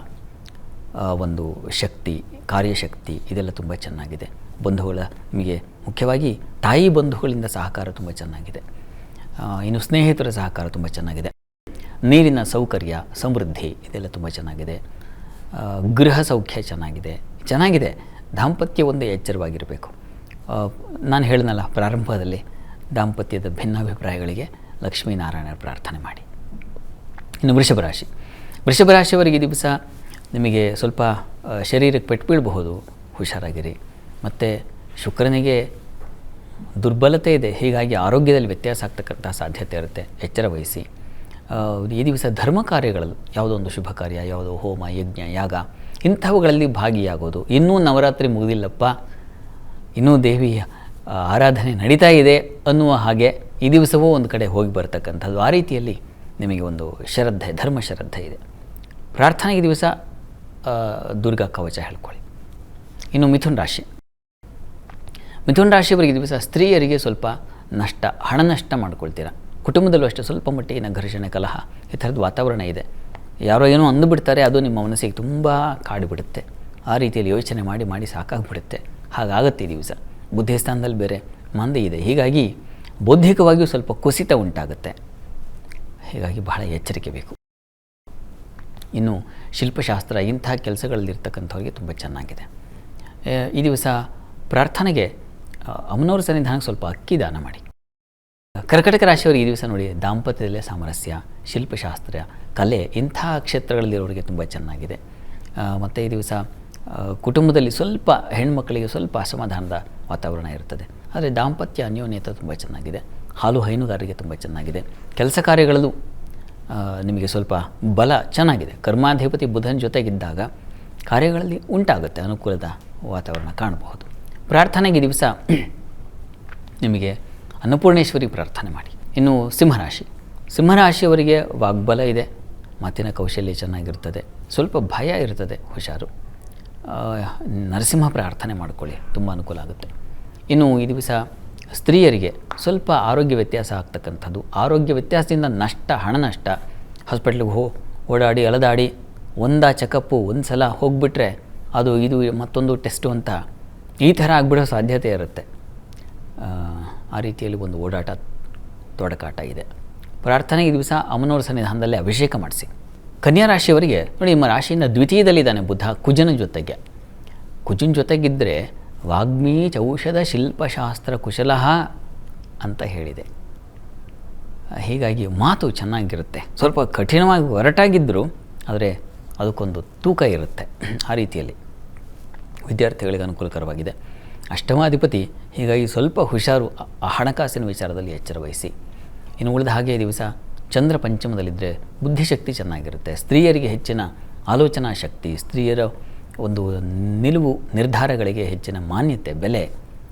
ಒಂದು ಶಕ್ತಿ, ಕಾರ್ಯಶಕ್ತಿ ಇದೆಲ್ಲ ತುಂಬ ಚೆನ್ನಾಗಿದೆ. ಬಂಧುಗಳ, ನಿಮಗೆ ಮುಖ್ಯವಾಗಿ ತಾಯಿ ಬಂಧುಗಳಿಂದ ಸಹಕಾರ ತುಂಬ ಚೆನ್ನಾಗಿದೆ. ಇನ್ನು ಸ್ನೇಹಿತರ ಸಹಕಾರ ತುಂಬ ಚೆನ್ನಾಗಿದೆ. ನೀರಿನ ಸೌಕರ್ಯ, ಸಮೃದ್ಧಿ ಇದೆಲ್ಲ ತುಂಬ ಚೆನ್ನಾಗಿದೆ. ಗೃಹ ಸೌಖ್ಯ ಚೆನ್ನಾಗಿದೆ. ದಾಂಪತ್ಯ ಒಂದೇ ಎಚ್ಚರವಾಗಿರಬೇಕು. ನಾನು ಹೇಳಿದ್ನಲ್ಲ ಪ್ರಾರಂಭದಲ್ಲಿ, ದಾಂಪತ್ಯದ ಭಿನ್ನಾಭಿಪ್ರಾಯಗಳಿಗೆ ಲಕ್ಷ್ಮೀನಾರಾಯಣರ ಪ್ರಾರ್ಥನೆ ಮಾಡಿ. ಇನ್ನು ವೃಷಭ ರಾಶಿಯವರಿಗೆ ಈ ದಿವಸ ನಿಮಗೆ ಸ್ವಲ್ಪ ಶರೀರಕ್ಕೆ ಪೆಟ್ಟು ಬೀಳಬಹುದು. ಹುಷಾರಾಗಿರಿ. ಮತ್ತು ಶುಕ್ರನಿಗೆ ದುರ್ಬಲತೆ ಇದೆ. ಹೀಗಾಗಿ ಆರೋಗ್ಯದಲ್ಲಿ ವ್ಯತ್ಯಾಸ ಆಗ್ತಕ್ಕಂಥ ಸಾಧ್ಯತೆ ಇರುತ್ತೆ. ಎಚ್ಚರ ವಹಿಸಿ. ಈ ದಿವಸ ಧರ್ಮ ಕಾರ್ಯಗಳಲ್ಲಿ ಯಾವುದೋ ಒಂದು ಶುಭ ಕಾರ್ಯ, ಯಾವುದೋ ಹೋಮ, ಯಜ್ಞ, ಯಾಗ ಇಂಥವುಗಳಲ್ಲಿ ಭಾಗಿಯಾಗೋದು. ಇನ್ನೂ ನವರಾತ್ರಿ ಮುಗಿದಿಲ್ಲಪ್ಪ, ಇನ್ನೂ ದೇವಿಯ ಆರಾಧನೆ ನಡೀತಾ ಇದೆ ಅನ್ನುವ ಹಾಗೆ ಈ ದಿವಸವೂ ಒಂದು ಕಡೆ ಹೋಗಿ ಬರ್ತಕ್ಕಂಥದ್ದು. ಆ ರೀತಿಯಲ್ಲಿ ನಿಮಗೆ ಒಂದು ಶ್ರದ್ಧೆ, ಧರ್ಮ ಶ್ರದ್ಧೆ ಇದೆ. ಪ್ರಾರ್ಥನೆಗೆ ದಿವಸ ದುರ್ಗಾ ಕವಚ ಹೇಳ್ಕೊಳ್ಳಿ. ಇನ್ನು ಮಿಥುನ ರಾಶಿಯವರಿಗೆ ದಿವಸ ಸ್ತ್ರೀಯರಿಗೆ ಸ್ವಲ್ಪ ನಷ್ಟ, ಹಣ ನಷ್ಟ ಮಾಡ್ಕೊಳ್ತೀರಾ. ಕುಟುಂಬದಲ್ಲೂ ಅಷ್ಟೇ ಸ್ವಲ್ಪ ಮಟ್ಟಿಗಿನ ಘರ್ಷಣೆ, ಕಲಹ ಈ ಥರದ್ದು ವಾತಾವರಣ ಇದೆ. ಯಾರೋ ಏನೋ ಅಂದುಬಿಡ್ತಾರೆ, ಅದು ನಿಮ್ಮ ಮನಸ್ಸಿಗೆ ತುಂಬ ಕಾಡಿಬಿಡುತ್ತೆ. ಆ ರೀತಿಯಲ್ಲಿ ಯೋಚನೆ ಮಾಡಿ ಸಾಕಾಗ್ಬಿಡುತ್ತೆ. ಹಾಗಾಗತ್ತೆ ಈ ದಿವಸ. ಬುದ್ಧಿಸ್ಥಾನದಲ್ಲಿ ಬೇರೆ ಮಂದಿ ಇದೆ. ಹೀಗಾಗಿ ಬೌದ್ಧಿಕವಾಗಿಯೂ ಸ್ವಲ್ಪ ಕುಸಿತ ಉಂಟಾಗುತ್ತೆ. ಹೀಗಾಗಿ ಬಹಳ ಎಚ್ಚರಿಕೆ ಬೇಕು. ಇನ್ನು ಶಿಲ್ಪಶಾಸ್ತ್ರ ಇಂಥ ಕೆಲಸಗಳಲ್ಲಿರ್ತಕ್ಕಂಥವ್ರಿಗೆ ತುಂಬ ಚೆನ್ನಾಗಿದೆ. ಈ ದಿವಸ ಪ್ರಾರ್ಥನೆಗೆ ಅಮ್ಮನವ್ರ ಸನ್ನಿಧಾನಕ್ಕೆ ಸ್ವಲ್ಪ ಅಕ್ಕಿ ದಾನ ಮಾಡಿ. ಕರ್ಕಟಕ ರಾಶಿಯವರಿಗೆ ಈ ದಿವಸ ನೋಡಿ ದಾಂಪತ್ಯದಲ್ಲೇ ಸಾಮರಸ್ಯ, ಶಿಲ್ಪಶಾಸ್ತ್ರ, ಕಲೆ ಇಂಥ ಕ್ಷೇತ್ರಗಳಲ್ಲಿರೋರಿಗೆ ತುಂಬ ಚೆನ್ನಾಗಿದೆ. ಮತ್ತು ಈ ದಿವಸ ಕುಟುಂಬದಲ್ಲಿ ಸ್ವಲ್ಪ ಹೆಣ್ಮಕ್ಕಳಿಗೆ ಸ್ವಲ್ಪ ಅಸಮಾಧಾನದ ವಾತಾವರಣ ಇರ್ತದೆ. ಆದರೆ ದಾಂಪತ್ಯ ಅನ್ಯೋನ್ಯತೆ ತುಂಬ ಚೆನ್ನಾಗಿದೆ. ಹಾಲು ಹೈನುಗಾರರಿಗೆ ತುಂಬ ಚೆನ್ನಾಗಿದೆ. ಕೆಲಸ ಕಾರ್ಯಗಳಲ್ಲೂ ನಿಮಗೆ ಸ್ವಲ್ಪ ಬಲ ಚೆನ್ನಾಗಿದೆ. ಕರ್ಮಾಧಿಪತಿ ಬುಧನ ಜೊತೆಗಿದ್ದಾಗ ಕಾರ್ಯಗಳಲ್ಲಿ ಉಂಟಾಗುತ್ತೆ, ಅನುಕೂಲದ ವಾತಾವರಣ ಕಾಣಬಹುದು. ಪ್ರಾರ್ಥನೆಗೆ ಈ ದಿವಸ ನಿಮಗೆ ಅನ್ನಪೂರ್ಣೇಶ್ವರಿ ಪ್ರಾರ್ಥನೆ ಮಾಡಿ. ಇನ್ನು ಸಿಂಹರಾಶಿಯವರಿಗೆ ವಾಗ್ಬಲ ಇದೆ, ಮಾತಿನ ಕೌಶಲ್ಯ ಚೆನ್ನಾಗಿರ್ತದೆ, ಸ್ವಲ್ಪ ಭಯ ಇರ್ತದೆ, ಹುಷಾರು. ನರಸಿಂಹ ಪ್ರಾರ್ಥನೆ ಮಾಡ್ಕೊಳ್ಳಿ, ತುಂಬ ಅನುಕೂಲ ಆಗುತ್ತೆ. ಇನ್ನು ಈ ದಿವಸ ಸ್ತ್ರೀಯರಿಗೆ ಸ್ವಲ್ಪ ಆರೋಗ್ಯ ವ್ಯತ್ಯಾಸ ಆಗ್ತಕ್ಕಂಥದ್ದು, ಆರೋಗ್ಯ ವ್ಯತ್ಯಾಸದಿಂದ ನಷ್ಟ, ಹಣ ನಷ್ಟ, ಹಾಸ್ಪಿಟ್ಲಿಗೆ ಓಡಾಡಿ ಅಲದಾಡಿ ಚೆಕಪ್ಪು ಒಂದು ಸಲ ಹೋಗಿಬಿಟ್ರೆ ಅದು ಇದು ಮತ್ತೊಂದು ಟೆಸ್ಟು ಅಂತ ಈ ಥರ ಆಗಿಬಿಡೋ ಸಾಧ್ಯತೆ ಇರುತ್ತೆ. ಆ ರೀತಿಯಲ್ಲಿ ಒಂದು ಓಡಾಟ ತೊಡಕಾಟ ಇದೆ. ಪ್ರಾರ್ಥನೆಗೆ ಈ ದಿವಸ ಅಮ್ಮನವರ ಸನ್ನಿಧಾನದಲ್ಲಿ ಅಭಿಷೇಕ ಮಾಡಿಸಿ. ಕನ್ಯಾ ರಾಶಿಯವರಿಗೆ ನೋಡಿ, ನಿಮ್ಮ ರಾಶಿಯಿಂದ ದ್ವಿತೀಯದಲ್ಲಿದ್ದಾನೆ ಬುಧ ಕುಜನ ಜೊತೆಗಿದ್ದರೆ ವಾಗ್ಮೀ ಚೌಷಧ ಶಿಲ್ಪಶಾಸ್ತ್ರ ಕುಶಲಃ ಅಂತ ಹೇಳಿದೆ. ಹೀಗಾಗಿ ಮಾತು ಚೆನ್ನಾಗಿರುತ್ತೆ, ಸ್ವಲ್ಪ ಕಠಿಣವಾಗಿ ಒರಟಾಗಿದ್ದರೂ ಆದರೆ ಅದಕ್ಕೊಂದು ತೂಕ ಇರುತ್ತೆ. ಆ ರೀತಿಯಲ್ಲಿ ವಿದ್ಯಾರ್ಥಿಗಳಿಗೆ ಅನುಕೂಲಕರವಾಗಿದೆ. ಅಷ್ಟಮಾಧಿಪತಿ, ಹೀಗಾಗಿ ಸ್ವಲ್ಪ ಹುಷಾರು, ಹಣಕಾಸಿನ ವಿಚಾರದಲ್ಲಿ ಎಚ್ಚರ ವಹಿಸಿ. ಇನ್ನು ಉಳಿದ ಹಾಗೆ ಈ ದಿವಸ ಚಂದ್ರ ಪಂಚಮದಲ್ಲಿದ್ದರೆ ಬುದ್ಧಿಶಕ್ತಿ ಚೆನ್ನಾಗಿರುತ್ತೆ. ಸ್ತ್ರೀಯರಿಗೆ ಹೆಚ್ಚಿನ ಆಲೋಚನಾ ಶಕ್ತಿ, ಸ್ತ್ರೀಯರ ಒಂದು ನಿಲುವು ನಿರ್ಧಾರಗಳಿಗೆ ಹೆಚ್ಚಿನ ಮಾನ್ಯತೆ, ಬೆಲೆ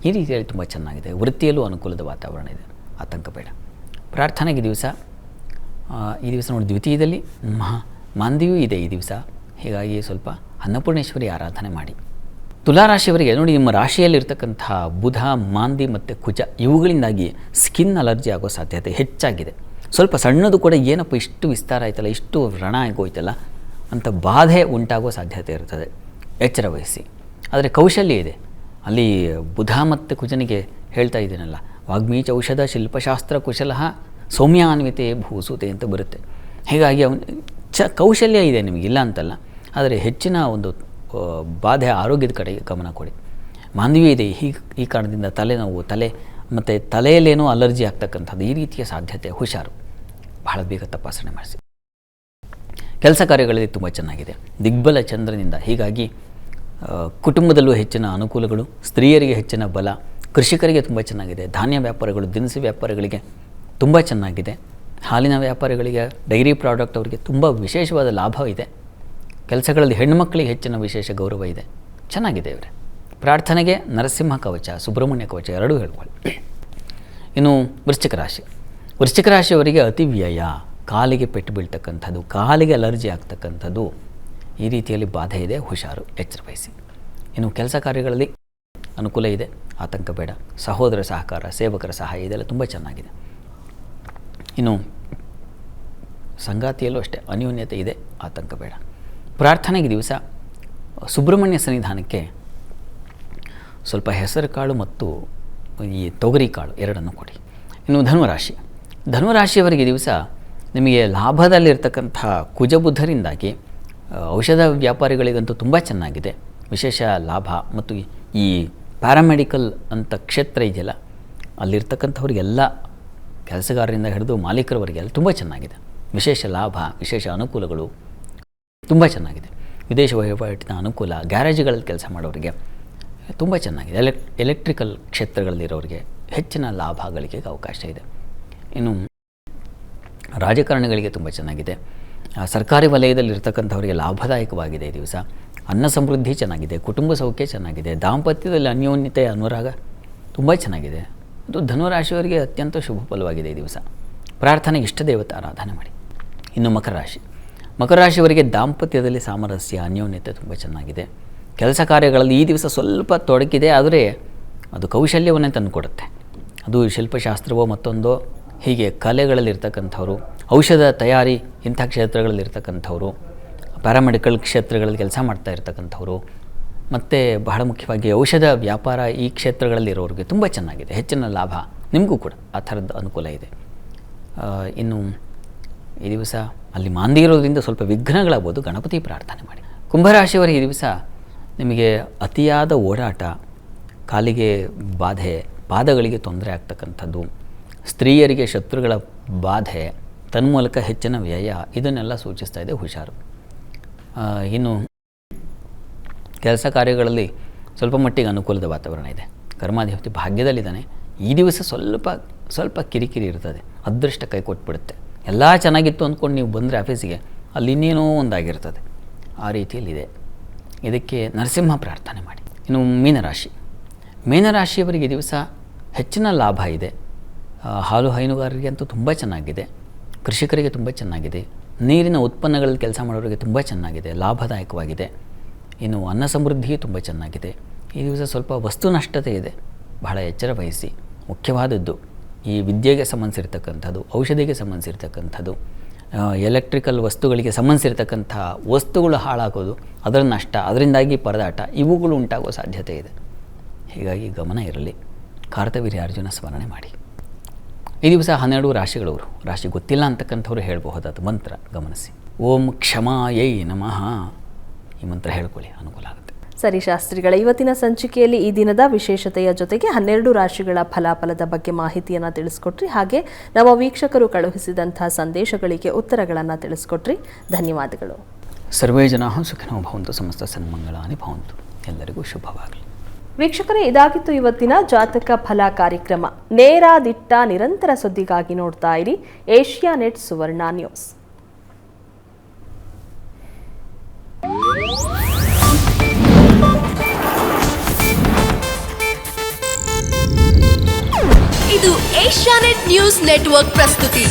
ಈ ರೀತಿಯಲ್ಲಿ ತುಂಬ ಚೆನ್ನಾಗಿದೆ. ವೃತ್ತಿಯಲ್ಲೂ ಅನುಕೂಲದ ವಾತಾವರಣ ಇದೆ, ಆತಂಕ ಬೇಡ. ಪ್ರಾರ್ಥನೆಗೆ ಈ ದಿವಸ ನೋಡಿ ದ್ವಿತೀಯದಲ್ಲಿ ಮಾಂದಿಯೂ ಇದೆ ಈ ದಿವಸ, ಹೀಗಾಗಿ ಸ್ವಲ್ಪ ಅನ್ನಪೂರ್ಣೇಶ್ವರಿ ಆರಾಧನೆ ಮಾಡಿ. ತುಲಾರಾಶಿಯವರಿಗೆ ನೋಡಿ, ನಿಮ್ಮ ರಾಶಿಯಲ್ಲಿರ್ತಕ್ಕಂಥ ಬುಧ, ಮಾಂದಿ ಮತ್ತು ಕುಜ ಇವುಗಳಿಂದಾಗಿ ಸ್ಕಿನ್ ಅಲರ್ಜಿ ಆಗೋ ಸಾಧ್ಯತೆ ಹೆಚ್ಚಾಗಿದೆ. ಸ್ವಲ್ಪ ಸಣ್ಣದು ಕೂಡ ಏನಪ್ಪ ಇಷ್ಟು ವಿಸ್ತಾರ ಆಯ್ತಲ್ಲ, ಇಷ್ಟು ವ್ರಣ ಆಗೋಯ್ತಲ್ಲ ಅಂತ ಬಾಧೆ ಉಂಟಾಗೋ ಸಾಧ್ಯತೆ ಇರ್ತದೆ, ಎಚ್ಚರ ವಹಿಸಿ. ಆದರೆ ಕೌಶಲ್ಯ ಇದೆ, ಅಲ್ಲಿ ಬುಧ ಮತ್ತು ಕುಜನಿಗೆ ಹೇಳ್ತಾ ಇದ್ದೀನಲ್ಲ, ವಾಗ್ಮೀಚ ಔಷಧ ಶಿಲ್ಪಶಾಸ್ತ್ರ ಕುಶಲಃ ಸೌಮ್ಯಾನ್ವಿತೆ ಭೂಸುತೆ ಅಂತ ಬರುತ್ತೆ. ಹೀಗಾಗಿ ಕೌಶಲ್ಯ ಇದೆ ನಿಮಗೆ, ಇಲ್ಲ ಅಂತಲ್ಲ, ಆದರೆ ಹೆಚ್ಚಿನ ಒಂದು ಬಾಧೆ ಆರೋಗ್ಯದ ಕಡೆ ಗಮನ ಕೊಡಿ. ಮಾಂದ್ಯವೇ ಇದೆ, ಈ ಕಾರಣದಿಂದ ತಲೆನೋವು, ಮತ್ತು ತಲೆಯಲ್ಲೇನೋ ಅಲರ್ಜಿ ಆಗ್ತಕ್ಕಂಥದ್ದು ಈ ರೀತಿಯ ಸಾಧ್ಯತೆ, ಹುಷಾರು, ಬಹಳ ಬೇಗ ತಪಾಸಣೆ ಮಾಡಿಸಿ. ಕೆಲಸ ಕಾರ್ಯಗಳಲ್ಲಿ ತುಂಬ ಚೆನ್ನಾಗಿದೆ, ದಿಗ್ಬಲ ಚಂದ್ರನಿಂದ, ಹೀಗಾಗಿ ಕುಟುಂಬದಲ್ಲೂ ಹೆಚ್ಚಿನ ಅನುಕೂಲಗಳು, ಸ್ತ್ರೀಯರಿಗೆ ಹೆಚ್ಚಿನ ಬಲ, ಕೃಷಿಕರಿಗೆ ತುಂಬ ಚೆನ್ನಾಗಿದೆ, ಧಾನ್ಯ ವ್ಯಾಪಾರಗಳು, ದಿನಸಿ ವ್ಯಾಪಾರಗಳಿಗೆ ತುಂಬ ಚೆನ್ನಾಗಿದೆ, ಹಾಲಿನ ವ್ಯಾಪಾರಿಗಳಿಗೆ, ಡೈರಿ ಪ್ರಾಡಕ್ಟ್ ಅವರಿಗೆ ತುಂಬ ವಿಶೇಷವಾದ ಲಾಭ ಇದೆ, ಕೆಲಸಗಳಲ್ಲಿ ಹೆಣ್ಣುಮಕ್ಕಳಿಗೆ ಹೆಚ್ಚಿನ ವಿಶೇಷ ಗೌರವ ಇದೆ, ಚೆನ್ನಾಗಿದೆ ಇವರೇ. ಪ್ರಾರ್ಥನೆಗೆ ನರಸಿಂಹ ಕವಚ, ಸುಬ್ರಹ್ಮಣ್ಯ ಕವಚ ಎರಡೂ ಹೇಳ್ಕೊಳ್ಳಿ. ಇನ್ನು ವೃಶ್ಚಿಕ ರಾಶಿಯವರಿಗೆ ಅತಿ ವ್ಯಯ, ಕಾಲಿಗೆ ಪೆಟ್ಟು ಬೀಳ್ತಕ್ಕಂಥದ್ದು, ಕಾಲಿಗೆ ಅಲರ್ಜಿ ಆಗ್ತಕ್ಕಂಥದ್ದು, ಈ ರೀತಿಯಲ್ಲಿ ಬಾಧೆ ಇದೆ, ಹುಷಾರು, ಎಚ್ಚರ ವಹಿಸಿ. ಇನ್ನು ಕೆಲಸ ಕಾರ್ಯಗಳಲ್ಲಿ ಅನುಕೂಲ ಇದೆ, ಆತಂಕ ಬೇಡ. ಸಹೋದರ ಸಹಕಾರ, ಸೇವಕರ ಸಹಾಯ ಇದೆಲ್ಲ ತುಂಬ ಚೆನ್ನಾಗಿದೆ. ಇನ್ನು ಸಂಗಾತಿಯಲ್ಲೂ ಅಷ್ಟೇ ಅನ್ಯೋನ್ಯತೆ ಇದೆ, ಆತಂಕ ಬೇಡ. ಪ್ರಾರ್ಥನೆಗೆ ದಿವಸ ಸುಬ್ರಹ್ಮಣ್ಯ ಸನ್ನಿಧಾನಕ್ಕೆ ಸ್ವಲ್ಪ ಹೆಸರು ಕಾಳು ಮತ್ತು ಈ ತೊಗರಿ ಕಾಳು ಎರಡನ್ನು ಕೊಡಿ. ಇನ್ನು ಧನುರಾಶಿಯವರಿಗೆ ದಿವಸ ನಿಮಗೆ ಲಾಭದಲ್ಲಿರ್ತಕ್ಕಂಥ ಕುಜಬುದ್ಧರಿಂದಾಗಿ ಔಷಧ ವ್ಯಾಪಾರಿಗಳಿಗಂತೂ ತುಂಬ ಚೆನ್ನಾಗಿದೆ, ವಿಶೇಷ ಲಾಭ. ಮತ್ತು ಈ ಪ್ಯಾರಾಮೆಡಿಕಲ್ ಅಂತ ಕ್ಷೇತ್ರ ಇದೆಯಲ್ಲ, ಅಲ್ಲಿರ್ತಕ್ಕಂಥವ್ರಿಗೆಲ್ಲ ಕೆಲಸಗಾರರಿಂದ ಹಿಡಿದು ಮಾಲೀಕರವರೆಗೆಲ್ಲ ತುಂಬ ಚೆನ್ನಾಗಿದೆ, ವಿಶೇಷ ಲಾಭ, ವಿಶೇಷ ಅನುಕೂಲಗಳು ತುಂಬ ಚೆನ್ನಾಗಿದೆ. ವಿದೇಶ ವಹಿವಾಟಿನ ಅನುಕೂಲ, ಗ್ಯಾರೇಜ್ಗಳಲ್ಲಿ ಕೆಲಸ ಮಾಡೋರಿಗೆ ತುಂಬ ಚೆನ್ನಾಗಿದೆ. ಎಲೆಕ್ಟ್ರಿಕಲ್ ಕ್ಷೇತ್ರಗಳಲ್ಲಿರೋರಿಗೆ ಹೆಚ್ಚಿನ ಲಾಭಗಳಿಗೆ ಅವಕಾಶ ಇದೆ. ಇನ್ನು ರಾಜಕಾರಣಿಗಳಿಗೆ ತುಂಬ ಚೆನ್ನಾಗಿದೆ, ಸರ್ಕಾರಿ ವಲಯದಲ್ಲಿರ್ತಕ್ಕಂಥವರಿಗೆ ಲಾಭದಾಯಕವಾಗಿದೆ ಈ ದಿವಸ. ಅನ್ನ ಸಮೃದ್ಧಿ ಚೆನ್ನಾಗಿದೆ, ಕುಟುಂಬ ಸೌಖ್ಯ ಚೆನ್ನಾಗಿದೆ, ದಾಂಪತ್ಯದಲ್ಲಿ ಅನ್ಯೋನ್ಯತೆ, ಅನುರಾಗ ತುಂಬ ಚೆನ್ನಾಗಿದೆ. ಅದು ಧನುರಾಶಿಯವರಿಗೆ ಅತ್ಯಂತ ಶುಭ ಫಲವಾಗಿದೆ ಈ ದಿವಸ. ಪ್ರಾರ್ಥನೆಗೆ ಇಷ್ಟ ದೇವತೆ ಆರಾಧನೆ ಮಾಡಿ. ಇನ್ನು ಮಕರ ರಾಶಿಯವರಿಗೆ ದಾಂಪತ್ಯದಲ್ಲಿ ಸಾಮರಸ್ಯ, ಅನ್ಯೋನ್ಯತೆ ತುಂಬ ಚೆನ್ನಾಗಿದೆ. ಕೆಲಸ ಕಾರ್ಯಗಳಲ್ಲಿ ಈ ದಿವಸ ಸ್ವಲ್ಪ ತೊಡಕಿದೆ, ಆದರೆ ಅದು ಕೌಶಲ್ಯವನ್ನೇ ತಂದುಕೊಡುತ್ತೆ. ಅದು ಶಿಲ್ಪಶಾಸ್ತ್ರವೋ ಮತ್ತೊಂದೋ, ಹೀಗೆ ಕಲೆಗಳಲ್ಲಿರ್ತಕ್ಕಂಥವ್ರು, ಔಷಧ ತಯಾರಿ ಇಂಥ ಕ್ಷೇತ್ರಗಳಲ್ಲಿರ್ತಕ್ಕಂಥವ್ರು, ಪ್ಯಾರಾಮೆಡಿಕಲ್ ಕ್ಷೇತ್ರಗಳಲ್ಲಿ ಕೆಲಸ ಮಾಡ್ತಾ ಇರ್ತಕ್ಕಂಥವ್ರು, ಮತ್ತು ಬಹಳ ಮುಖ್ಯವಾಗಿ ಔಷಧ ವ್ಯಾಪಾರ ಈ ಕ್ಷೇತ್ರಗಳಲ್ಲಿರೋರಿಗೆ ತುಂಬ ಚೆನ್ನಾಗಿದೆ, ಹೆಚ್ಚಿನ ಲಾಭ, ನಿಮಗೂ ಕೂಡ ಆ ಥರದ ಅನುಕೂಲ ಇದೆ. ಇನ್ನು ಈ ದಿವಸ ಅಲ್ಲಿ ಮಾಂದಿ ಇರೋದ್ರಿಂದ ಸ್ವಲ್ಪ ವಿಘ್ನಗಳಾಗ್ಬೋದು, ಗಣಪತಿ ಪ್ರಾರ್ಥನೆ ಮಾಡಿ. ಕುಂಭರಾಶಿಯವರ ಈ ದಿವಸ ನಿಮಗೆ ಅತಿಯಾದ ಓಡಾಟ, ಕಾಲಿಗೆ ಬಾಧೆ, ಪಾದಗಳಿಗೆ ತೊಂದರೆ ಆಗ್ತಕ್ಕಂಥದ್ದು, ಸ್ತ್ರೀಯರಿಗೆ ಶತ್ರುಗಳ ಬಾಧೆ, ತನ್ಮೂಲಕ ಹೆಚ್ಚಿನ ವ್ಯಯ, ಇದನ್ನೆಲ್ಲ ಸೂಚಿಸ್ತಾ ಇದೆ. ಹುಷಾರು. ಇನ್ನು ಕೆಲಸ ಕಾರ್ಯಗಳಲ್ಲಿ ಸ್ವಲ್ಪ ಮಟ್ಟಿಗೆ ಅನುಕೂಲದ ವಾತಾವರಣ ಇದೆ. ಕರ್ಮಾಧಿಪತಿ ಭಾಗ್ಯದಲ್ಲಿದ್ದಾನೆ. ಈ ದಿವಸ ಸ್ವಲ್ಪ ಕಿರಿಕಿರಿ ಇರ್ತದೆ. ಅದೃಷ್ಟ ಕೈ ಕೊಟ್ಬಿಡುತ್ತೆ. ಎಲ್ಲ ಚೆನ್ನಾಗಿತ್ತು ಅಂದ್ಕೊಂಡು ನೀವು ಬಂದರೆ ಆಫೀಸಿಗೆ, ಅಲ್ಲಿ ಇನ್ನೇನೋ ಒಂದಾಗಿರ್ತದೆ. ಆ ರೀತಿಯಲ್ಲಿದೆ. ಇದಕ್ಕೆ ನರಸಿಂಹ ಪ್ರಾರ್ಥನೆ ಮಾಡಿ. ಇನ್ನು ಮೀನರಾಶಿಯವರಿಗೆ ಈ ದಿವಸ ಹೆಚ್ಚಿನ ಲಾಭ ಇದೆ. ಹಾಲು ಹೈನುಗಾರರಿಗೆ ಅಂತೂ ತುಂಬ ಚೆನ್ನಾಗಿದೆ. ಕೃಷಿಕರಿಗೆ ತುಂಬ ಚೆನ್ನಾಗಿದೆ. ನೀರಿನ ಉತ್ಪನ್ನಗಳಲ್ಲಿ ಕೆಲಸ ಮಾಡೋರಿಗೆ ತುಂಬ ಚೆನ್ನಾಗಿದೆ, ಲಾಭದಾಯಕವಾಗಿದೆ. ಇನ್ನು ಅನ್ನ ಸಮೃದ್ಧಿಯೂ ತುಂಬ ಚೆನ್ನಾಗಿದೆ. ಈ ದಿವಸ ಸ್ವಲ್ಪ ವಸ್ತು ನಷ್ಟತೆ ಇದೆ, ಬಹಳ ಎಚ್ಚರ ವಹಿಸಿ. ಮುಖ್ಯವಾದದ್ದು ಈ ವಿದ್ಯೆಗೆ ಸಂಬಂಧಿಸಿರ್ತಕ್ಕಂಥದ್ದು, ಔಷಧಿಗೆ ಸಂಬಂಧಿಸಿರ್ತಕ್ಕಂಥದ್ದು, ಎಲೆಕ್ಟ್ರಿಕಲ್ ವಸ್ತುಗಳಿಗೆ ಸಂಬಂಧಿಸಿರ್ತಕ್ಕಂಥ ವಸ್ತುಗಳು ಹಾಳಾಗೋದು, ಅದರ ನಷ್ಟ, ಅದರಿಂದಾಗಿ ಪರದಾಟ, ಇವುಗಳು ಉಂಟಾಗುವ ಸಾಧ್ಯತೆ ಇದೆ. ಹೀಗಾಗಿ ಗಮನ ಇರಲಿ. ಕಾರ್ತವೀರ್ಯಾರ್ಜುನ ಸ್ಮರಣೆ ಮಾಡಿ. ಈ ದಿವಸ 12 ರಾಶಿಗಳವರು, ರಾಶಿ ಗೊತ್ತಿಲ್ಲ ಅಂತಕ್ಕಂಥವ್ರು ಹೇಳಬಹುದಾದ ಮಂತ್ರ ಗಮನಿಸಿ. ಓಂ ಕ್ಷಮಾಯೈ ನಮಃ, ಈ ಮಂತ್ರ ಹೇಳ್ಕೊಳ್ಳಿ, ಅನುಕೂಲ ಆಗುತ್ತೆ. ಸರಿ ಶಾಸ್ತ್ರಿಗಳ, ಇವತ್ತಿನ ಸಂಚಿಕೆಯಲ್ಲಿ ಈ ದಿನದ ವಿಶೇಷತೆಯ ಜೊತೆಗೆ 12 ರಾಶಿಗಳ ಫಲಾಫಲದ ಬಗ್ಗೆ ಮಾಹಿತಿಯನ್ನು ತಿಳಿಸ್ಕೊಟ್ರಿ. ಹಾಗೆ ನಮ್ಮ ವೀಕ್ಷಕರು ಕಳುಹಿಸಿದಂತಹ ಸಂದೇಶಗಳಿಗೆ ಉತ್ತರಗಳನ್ನು ತಿಳಿಸ್ಕೊಟ್ರಿ. ಧನ್ಯವಾದಗಳು. ಸರ್ವೇ ಜನಾಃ ಸುಖಿನೋ ಭವಂತು, ಸಮಸ್ತ ಸನ್ಮಂಗಳಾನಿ ಭವಂತು. ಎಲ್ಲರಿಗೂ ಶುಭವಾಗಲಿ. ವೀಕ್ಷಕರೇ, ಇದಾಗಿತ್ತು ಇವತ್ತಿನ ಜಾತಕ ಫಲ ಕಾರ್ಯಕ್ರಮ. ನೇರ ದಿಟ್ಟ ನಿರಂತರ ಸುದ್ದಿಗಾಗಿ ನೋಡ್ತಾ ಇರಿ ಏಷ್ಯಾನೆಟ್ ಸುವರ್ಣ ನ್ಯೂಸ್. ಇದು ಏಷ್ಯಾನೆಟ್ ನ್ಯೂಸ್ ನೆಟ್ವರ್ಕ್ ಪ್ರಸ್ತುತಿ.